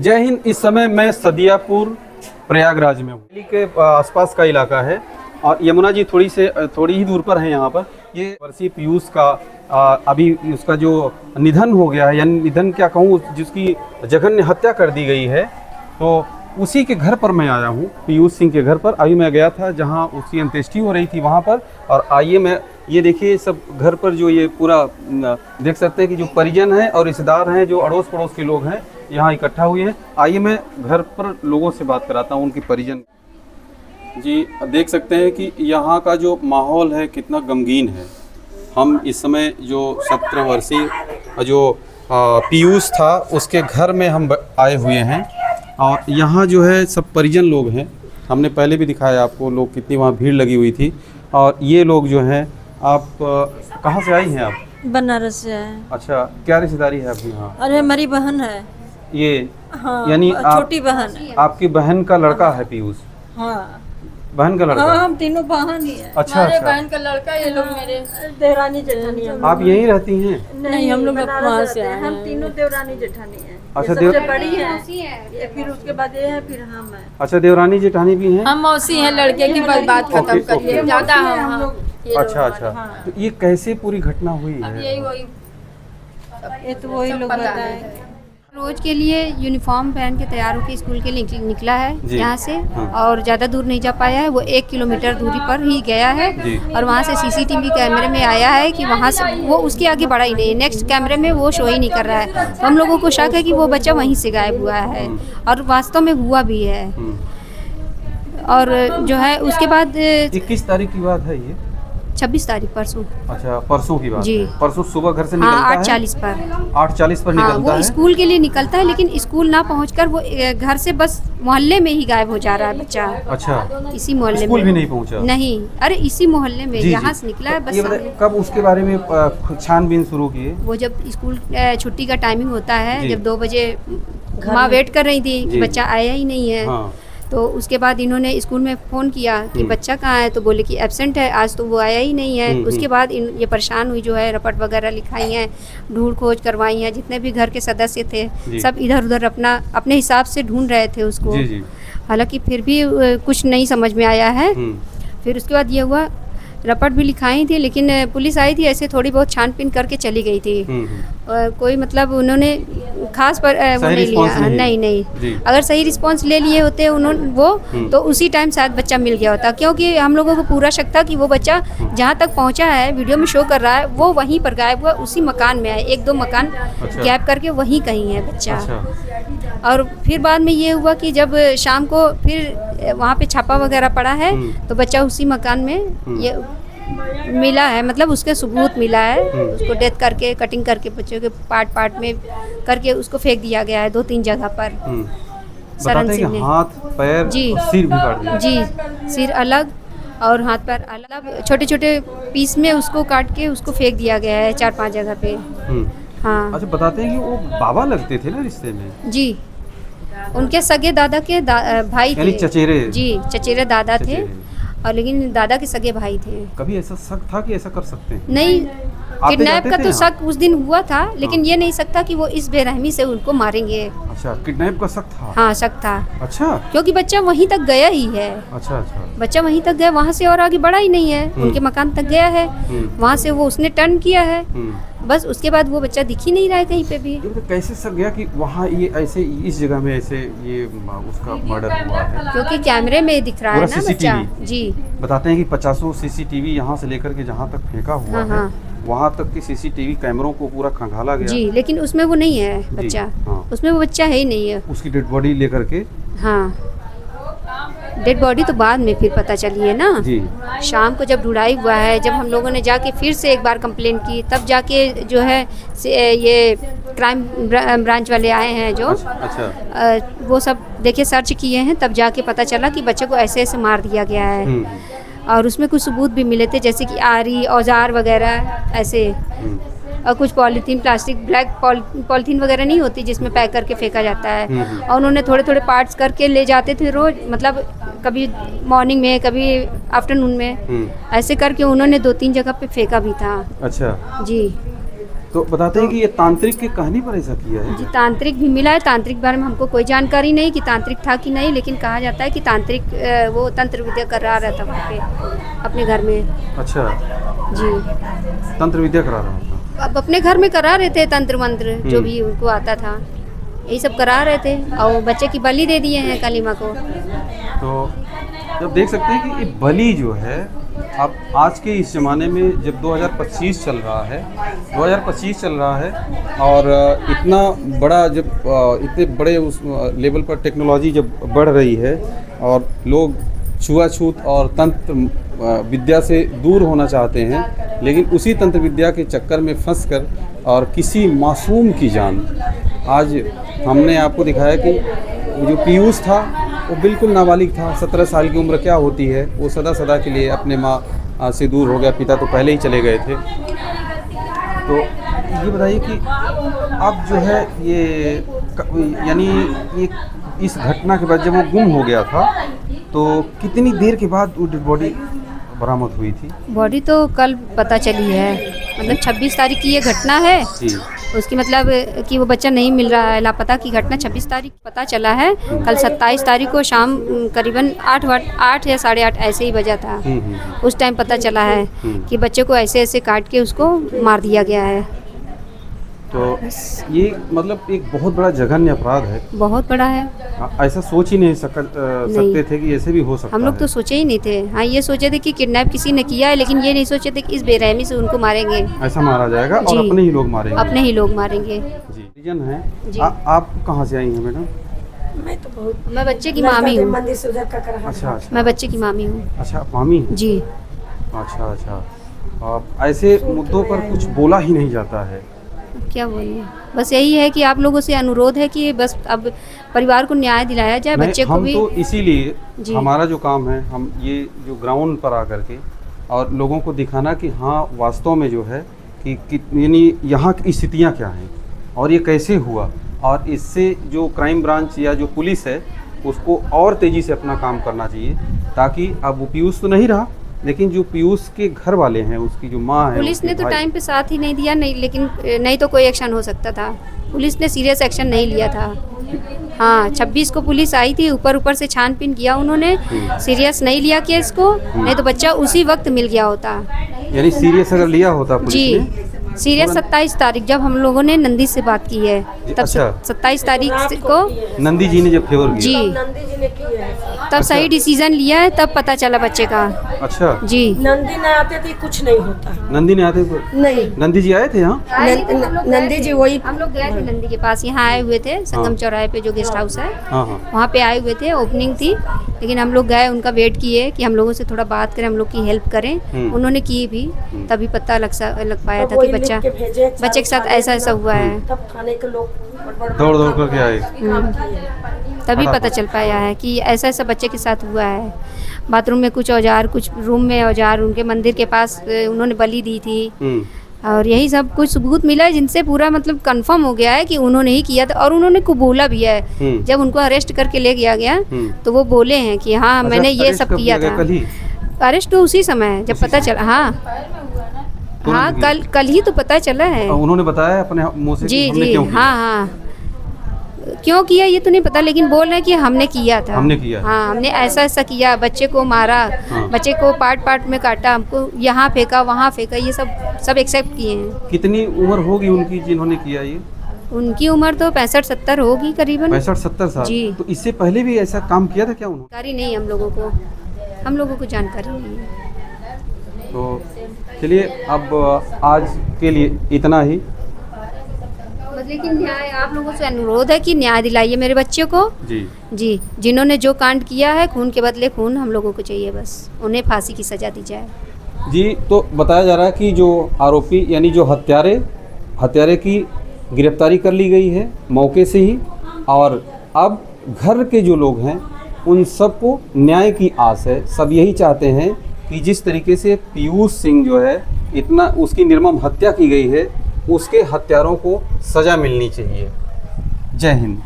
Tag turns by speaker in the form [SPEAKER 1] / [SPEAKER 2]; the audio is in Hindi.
[SPEAKER 1] जय हिंद। इस समय मैं सदियापुर प्रयागराज में हूँ। दिल्ली के आसपास का इलाका है और यमुना जी थोड़ी ही दूर पर है। यहाँ पर ये वर्षीय पीयूष का अभी उसका जो निधन हो गया है, यानी निधन क्या कहूँ, जिसकी जघन्य हत्या कर दी गई है, तो उसी के घर पर मैं आया हूँ, पीयूष सिंह के घर पर। अभी मैं गया था जहाँ उसकी अंत्येष्टि हो रही थी वहाँ पर। और आइए मैं ये देखिए सब घर पर जो ये पूरा देख सकते हैं कि जो परिजन हैं और रिश्तेदार हैं, जो अड़ोस पड़ोस के लोग हैं, यहाँ इकट्ठा हुए हैं। आइए मैं घर पर लोगों से बात कराता हूँ, उनके परिजन। जी देख सकते हैं कि यहाँ का जो माहौल है कितना गमगीन है। हम इस समय जो 17 वर्षीय जो पीयूष था उसके घर में हम आए हुए हैं और यहाँ जो है सब परिजन लोग हैं। हमने पहले भी दिखाया आपको, लोग कितनी वहाँ भीड़ लगी हुई थी। और ये लोग जो हैं, आप कहाँ से आई हैं आप?
[SPEAKER 2] बनारस से है।
[SPEAKER 1] अच्छा, क्या रिश्तेदारी है आपकी यहाँ?
[SPEAKER 2] अरे हमारी बहन है
[SPEAKER 1] ये
[SPEAKER 2] हाँ,
[SPEAKER 1] यानी
[SPEAKER 2] छोटी बहन है।
[SPEAKER 1] आपकी बहन का लड़का है पीयूष?
[SPEAKER 2] हाँ,
[SPEAKER 1] बहन का लड़का?
[SPEAKER 2] हाँ, हम तीनों बहन ही है।
[SPEAKER 1] अच्छा अच्छा,
[SPEAKER 2] बहन का लड़का, ये लोग मेरे देवरानी जेठानी है।
[SPEAKER 1] आप यहीं रहती हैं?
[SPEAKER 2] नहीं, हम लोग वहाँ से आए हैं। हम तीनों देवरानी जेठानी हैं।
[SPEAKER 1] अच्छा,
[SPEAKER 2] सबसे बड़ी है ये, फिर उसके बाद ये है, फिर हम है।
[SPEAKER 1] अच्छा, देवरानी जेठानी भी हैं?
[SPEAKER 3] हम मौसी हैं। लड़के की बात खत्म करिए, ज्यादा हम लोग।
[SPEAKER 1] अच्छा अच्छा, तो ये कैसे पूरी घटना हुई है?
[SPEAKER 3] यही वही
[SPEAKER 2] ये तो वही लोग बताए।
[SPEAKER 3] रोज के लिए यूनिफॉर्म पहन के तैयार होकर स्कूल के लिए निकला है यहाँ से, और ज़्यादा दूर नहीं जा पाया है। वो 1 किलोमीटर दूरी पर ही गया है और वहाँ से सीसीटीवी कैमरे में आया है कि वहाँ से वो उसके आगे बढ़ा ही नहीं, नेक्स्ट कैमरे में वो शो ही नहीं कर रहा है। तो हम लोगों को शक है कि वो बच्चा वहीं से गायब हुआ है और वास्तव में हुआ भी है। और जो है उसके बाद
[SPEAKER 1] 21 तारीख की बात है ये?
[SPEAKER 3] 26 तारीख परसों।
[SPEAKER 1] अच्छा, परसों की बात
[SPEAKER 3] जी।
[SPEAKER 1] है। परसों सुबह घर से निकलता
[SPEAKER 3] हाँ,
[SPEAKER 1] है?
[SPEAKER 3] 8:40 पर।
[SPEAKER 1] 8:40 पर
[SPEAKER 3] हाँ,
[SPEAKER 1] निकलता
[SPEAKER 3] वो
[SPEAKER 1] है?
[SPEAKER 3] स्कूल के लिए निकलता है, लेकिन स्कूल ना पहुंचकर वो घर से बस मोहल्ले में ही गायब हो जा रहा है बच्चा।
[SPEAKER 1] अच्छा,
[SPEAKER 3] इसी मोहल्ले
[SPEAKER 1] स्कूल
[SPEAKER 3] में
[SPEAKER 1] भी नहीं पहुंचा?
[SPEAKER 3] नहीं, अरे इसी मोहल्ले में,
[SPEAKER 1] जी,
[SPEAKER 3] यहाँ
[SPEAKER 1] जी।
[SPEAKER 3] से निकला है बस।
[SPEAKER 1] ये बताइए, कब उसके बारे में छानबीन शुरू किए?
[SPEAKER 3] वो जब स्कूल छुट्टी का टाइमिंग होता है,
[SPEAKER 1] जी।
[SPEAKER 3] जब 2 बजे माँ वेट कर रही थी कि बच्चा आया ही नहीं है।
[SPEAKER 1] हाँ।
[SPEAKER 3] तो उसके बाद इन्होंने स्कूल में फ़ोन किया कि बच्चा कहाँ है, तो बोले कि एब्सेंट है, आज तो वो आया ही नहीं है। उसके बाद ये परेशान हुई, जो है रपट वगैरह लिखाई हैं, ढूंढ खोज करवाई हैं। जितने भी घर के सदस्य थे सब इधर उधर अपने हिसाब से ढूंढ रहे थे उसको।
[SPEAKER 1] जी जी।
[SPEAKER 3] हालांकि फिर भी कुछ नहीं समझ में आया है। फिर उसके बाद ये हुआ, रपट भी लिखाई थी, लेकिन पुलिस आई थी, ऐसे थोड़ी बहुत छानबीन करके चली गई थी। कोई मतलब उन्होंने खास पर वो नहीं लिया। नहीं, अगर सही रिस्पांस ले लिए होते उन्होंने तो उसी टाइम शायद बच्चा मिल गया होता, क्योंकि हम लोगों को पूरा शक था कि वो बच्चा जहाँ तक पहुँचा है, वीडियो में शो कर रहा है, वो वहीं पर गायब हुआ, उसी मकान में है। 1-2 मकान गैप करके वहीं कहीं है बच्चा। और फिर बाद में ये हुआ कि जब शाम को फिर वहाँ पे छापा वगैरह पड़ा है, तो बच्चा उसी मकान में ये मिला है, मतलब उसके सबूत मिला है। उसको डेथ करके, कटिंग करके, बच्चों के पार्ट में करके उसको फेंक दिया गया है 2-3 जगह पर। शरण सिंह ने
[SPEAKER 1] हाथ पैर
[SPEAKER 3] जी,
[SPEAKER 1] और सिर भी काट दिया?
[SPEAKER 3] जी, सिर अलग और हाथ पैर अलग, छोटे छोटे पीस में उसको काट के उसको फेंक दिया गया है 4-5 जगह पे। हाँ।
[SPEAKER 1] अच्छा, बताते हैं कि वो बाबा लगते थे ना रिश्ते में?
[SPEAKER 3] जी, उनके सगे दादा के भाई थे।
[SPEAKER 1] चचेरे?
[SPEAKER 3] जी, चचेरे दादा थे, और लेकिन दादा के सगे भाई थे।
[SPEAKER 1] कभी ऐसा शक था कि ऐसा कर सकते हैं?
[SPEAKER 3] नहीं, किडनैप का
[SPEAKER 1] थे
[SPEAKER 3] तो शक उस दिन हुआ था, लेकिन ये नहीं सकता कि वो इस बेरहमी से उनको मारेंगे।
[SPEAKER 1] अच्छा, किडनैप का शक था?
[SPEAKER 3] हाँ, शक था।
[SPEAKER 1] अच्छा,
[SPEAKER 3] क्योंकि बच्चा वहीं तक गया ही है।
[SPEAKER 1] अच्छा अच्छा,
[SPEAKER 3] बच्चा वहीं तक गया, वहाँ से और आगे बढ़ा ही नहीं है। उनके मकान तक गया है, वहाँ से वो उसने टर्न किया है, बस उसके बाद वो बच्चा दिख ही नहीं रहा है कहीं पे भी।
[SPEAKER 1] तो कैसे शक गया कि वहाँ ये ऐसे इस जगह में ऐसे ये उसका मर्डर हुआ है?
[SPEAKER 3] क्योंकि कैमरे में दिख रहा है ना बच्चा। जी,
[SPEAKER 1] बताते हैं कि 50 सीसीटीवी यहाँ से लेकर के जहाँ तक फेंका हुआ है, वहाँ तक की सीसीटीवी कैमरों को पूरा खंगाला गया।
[SPEAKER 3] जी, लेकिन उसमें वो नहीं है बच्चा। उसमें वो बच्चा है ही नहीं है।
[SPEAKER 1] उसकी डेड बॉडी लेकर के?
[SPEAKER 3] हाँ, डेड बॉडी तो बाद में फिर पता चली है ना
[SPEAKER 1] जी।
[SPEAKER 3] शाम को जब ढूंढाई हुआ है, जब हम लोगों ने जाके फिर से एक बार कंप्लेन की, तब जाके जो है ये क्राइम ब्रांच वाले आए हैं जो।
[SPEAKER 1] अच्छा।
[SPEAKER 3] वो सब देखे, सर्च किए हैं, तब जाके पता चला कि बच्चे को ऐसे ऐसे मार दिया गया है। और उसमें कुछ सबूत भी मिले थे, जैसे कि आरी, औजार वगैरह ऐसे, और कुछ पॉलीथीन, प्लास्टिक ब्लैक पॉलीथीन वगैरह नहीं होती जिसमें पैक करके फेंका जाता है, और उन्होंने थोड़े थोड़े पार्ट्स करके ले जाते थे रोज, मतलब कभी मॉर्निंग में, कभी आफ्टरनून में, ऐसे करके उन्होंने 2-3 जगह पे फेंका भी था।
[SPEAKER 1] अच्छा
[SPEAKER 3] जी।
[SPEAKER 1] तो बताते हैं कि ये तांत्रिक की कहानी पर ऐसा किया है।
[SPEAKER 3] जी तांत्रिक भी मिला है। तांत्रिक के बारे में हमको कोई जानकारी नहीं कि तांत्रिक था कि नहीं, लेकिन कहा जाता है कि तांत्रिक वो तंत्र विद्या करा रहा था वहाँ पे अपने घर में।
[SPEAKER 1] अच्छा,
[SPEAKER 3] जी
[SPEAKER 1] तंत्र विद्या करा रहा था।
[SPEAKER 3] अब अपने घर में करा रहे थे तंत्र मंत्र जो भी उनको आता था, यही सब करा रहे थे और बच्चे की बलि दे दिए हैं कालीमा को।
[SPEAKER 1] तो जब देख सकते हैं कि ये बलि जो है अब आज के इस ज़माने में जब 2025 चल रहा है, 2025 चल रहा है और इतना बड़ा जब इतने बड़े उस लेवल पर टेक्नोलॉजी जब बढ़ रही है और लोग छुआछूत और तंत्र विद्या से दूर होना चाहते हैं, लेकिन उसी तंत्र विद्या के चक्कर में फंसकर और किसी मासूम की जान, आज हमने आपको दिखाया कि जो पीयूष था वो बिल्कुल नाबालिग था। 17 साल की उम्र क्या होती है, वो सदा सदा के लिए अपने माँ से दूर हो गया। पिता तो पहले ही चले गए थे। तो ये बताइए कि अब जो है ये यानी ये इस घटना के बाद जब वो गुम हो गया था तो कितनी देर के बाद वो डेड बॉडी बरामद हुई थी?
[SPEAKER 3] बॉडी तो कल पता चली है, मतलब 26 तारीख की ये घटना है
[SPEAKER 1] जी।
[SPEAKER 3] उसकी मतलब कि वो बच्चा नहीं मिल रहा है, लापता की घटना 26 तारीख पता चला है। कल 27 तारीख को शाम करीबन 8 या 8:30 ऐसे ही बजा था, उस टाइम पता चला है कि बच्चे को ऐसे ऐसे काट के उसको मार दिया गया है।
[SPEAKER 1] तो ये मतलब एक बहुत बड़ा जघन्य अपराध है,
[SPEAKER 3] बहुत बड़ा है।
[SPEAKER 1] ऐसा सोच ही नहीं सकते थे कि ऐसे भी हो सकता
[SPEAKER 3] हम लोग
[SPEAKER 1] है।
[SPEAKER 3] तो सोचे ही नहीं थे। हाँ ये सोचे थे कि किडनैप किसी ने किया है, लेकिन ये नहीं सोचे थे कि इस बेरहमी से उनको मारेंगे,
[SPEAKER 1] ऐसा मारा जाएगा और
[SPEAKER 3] जी।
[SPEAKER 1] अपने ही लोग मारेंगे।
[SPEAKER 3] अपने ही लोग मारेंगे।
[SPEAKER 1] जी रीजन है।
[SPEAKER 3] जी।
[SPEAKER 1] आप कहाँ से आई हैं मैडम?
[SPEAKER 2] मैं तो बहुत
[SPEAKER 3] मैं बच्चे की मामी हूँ।
[SPEAKER 2] मंदिर से उधर का कर रहा
[SPEAKER 1] अच्छा अच्छा
[SPEAKER 3] मैं बच्चे की मामी हूँ।
[SPEAKER 1] अच्छा, मामी हैं?
[SPEAKER 3] जी
[SPEAKER 1] अच्छा अच्छा। ऐसे मुद्दों पर कुछ बोला ही नहीं जाता है।
[SPEAKER 3] क्या बोलिए, बस यही है कि आप लोगों से अनुरोध है कि बस अब परिवार को न्याय दिलाया जाए,
[SPEAKER 1] नहीं,
[SPEAKER 3] बच्चे को
[SPEAKER 1] हम
[SPEAKER 3] भी।
[SPEAKER 1] तो इसीलिए
[SPEAKER 3] जी।
[SPEAKER 1] हमारा जो काम है, हम ये जो ग्राउंड पर आकर के और लोगों को दिखाना कि हाँ वास्तव में जो है कि यानी यहाँ की स्थितियाँ क्या हैं और ये कैसे हुआ, और इससे जो क्राइम ब्रांच या जो पुलिस है उसको और तेज़ी से अपना काम करना चाहिए, ताकि अब वो पीयूष तो नहीं रहा, लेकिन जो पीयूष के घर वाले हैं, उसकी जो माँ है,
[SPEAKER 3] पुलिस ने
[SPEAKER 1] उसके
[SPEAKER 3] तो
[SPEAKER 1] भाई-
[SPEAKER 3] टाइम पे साथ ही नहीं दिया, नहीं लेकिन नहीं तो कोई एक्शन हो सकता था। पुलिस ने सीरियस एक्शन नहीं लिया था। हाँ 26 को पुलिस आई थी, ऊपर से छानबीन किया उन्होंने, सीरियस नहीं लिया केस को, नहीं तो बच्चा उसी वक्त मिल गया होता।
[SPEAKER 1] यानी सीरियस अगर लिया होता पुलिस
[SPEAKER 3] जी
[SPEAKER 1] ने,
[SPEAKER 3] सीरियस 27 तारीख जब हम लोगों ने नंदी से बात की है, तब
[SPEAKER 1] अच्छा।
[SPEAKER 3] 27 तारीख को
[SPEAKER 1] नंदी जी ने जब फेवर किया।
[SPEAKER 3] जी
[SPEAKER 2] नंदी जी ने किया है।
[SPEAKER 3] तब सही डिसीजन लिया है, तब पता चला बच्चे का।
[SPEAKER 1] अच्छा,
[SPEAKER 3] जी
[SPEAKER 2] नंदी न आते थे कुछ नहीं होता।
[SPEAKER 1] नंदी ने आते
[SPEAKER 2] नहीं
[SPEAKER 1] नंदी जी आए थे यहाँ?
[SPEAKER 2] नंदी जी वही
[SPEAKER 3] हम लोग गए थे नंदी के पास, यहाँ आए हुए थे संगम चौराहे पे जो गेस्ट हाउस है,
[SPEAKER 1] हाँ हाँ।
[SPEAKER 3] वहाँ पे आए हुए थे, ओपनिंग थी, लेकिन हम लोग गए, उनका वेट किए कि हम लोगों से थोड़ा बात करें, हम लोग की हेल्प करें। उन्होंने की भी, तभी पता लग पाया था कि बच्चे के साथ ऐसा ऐसा हुआ है।
[SPEAKER 2] तब थाने के लोग
[SPEAKER 1] दौड़ दौड़ करके आए।
[SPEAKER 3] तभी पता चल पाया है कि ऐसा ऐसा बच्चे के साथ हुआ है। बाथरूम में कुछ औजार, कुछ रूम में औजार, उनके मंदिर के पास उन्होंने बलि दी थी, और यही सब कुछ सबूत मिला है जिनसे पूरा मतलब कंफर्म हो गया है कि उन्होंने ही किया था, और उन्होंने कबूला भी है। जब उनको अरेस्ट करके ले गया तो वो बोले हैं कि हाँ
[SPEAKER 1] अच्छा,
[SPEAKER 3] मैंने ये
[SPEAKER 1] अरेस्ट
[SPEAKER 3] सब
[SPEAKER 1] कब
[SPEAKER 3] किया
[SPEAKER 1] गया?
[SPEAKER 3] था।
[SPEAKER 1] कल ही?
[SPEAKER 3] अरेस्ट तो उसी समय जब पता चला। हाँ हाँ कल ही तो पता चला है।
[SPEAKER 1] उन्होंने बताया अपने मुंह से कि
[SPEAKER 3] जी
[SPEAKER 1] हमने
[SPEAKER 3] जी
[SPEAKER 1] क्यों किया?
[SPEAKER 3] हाँ हाँ क्यों किया ये तो नहीं पता, लेकिन बोल रहे हैं कि हमने किया था।
[SPEAKER 1] हमने किया।
[SPEAKER 3] हाँ हमने ऐसा ऐसा किया, बच्चे को मारा,
[SPEAKER 1] हाँ।
[SPEAKER 3] बच्चे को पार्ट पार्ट में काटा, हमको यहाँ फेंका वहाँ फेंका, ये सब एक्सेप्ट किए हैं।
[SPEAKER 1] कितनी उम्र होगी उनकी जिन्होंने किया ये?
[SPEAKER 3] उनकी उम्र तो 65-70 होगी करीबन।
[SPEAKER 1] 65-70 साल।
[SPEAKER 3] जी।
[SPEAKER 1] तो इससे पहले भी ऐसा काम किया था क्या उन्होंने?
[SPEAKER 3] जानकारी नहीं हम लोगों को जानकारी नहीं है।
[SPEAKER 1] तो चलिए अब आज के लिए इतना ही।
[SPEAKER 3] बस लेकिन न्याय, आप लोगों से अनुरोध है कि न्याय दिलाइए मेरे बच्चे को।
[SPEAKER 1] जी
[SPEAKER 3] जी जिन्होंने जो कांड किया है, खून के बदले खून हम लोगों को चाहिए, बस उन्हें फांसी की सजा दी जाए।
[SPEAKER 1] जी। तो बताया जा रहा है कि जो आरोपी यानी जो हत्यारे की गिरफ्तारी कर ली गई है मौके से ही, और अब घर के जो लोग हैं उन सबको न्याय की आस है। सब यही चाहते हैं कि जिस तरीके से पीयूष सिंह जो है इतना उसकी निर्मम हत्या की गई है, उसके हत्यारों को सज़ा मिलनी चाहिए। जय हिंद।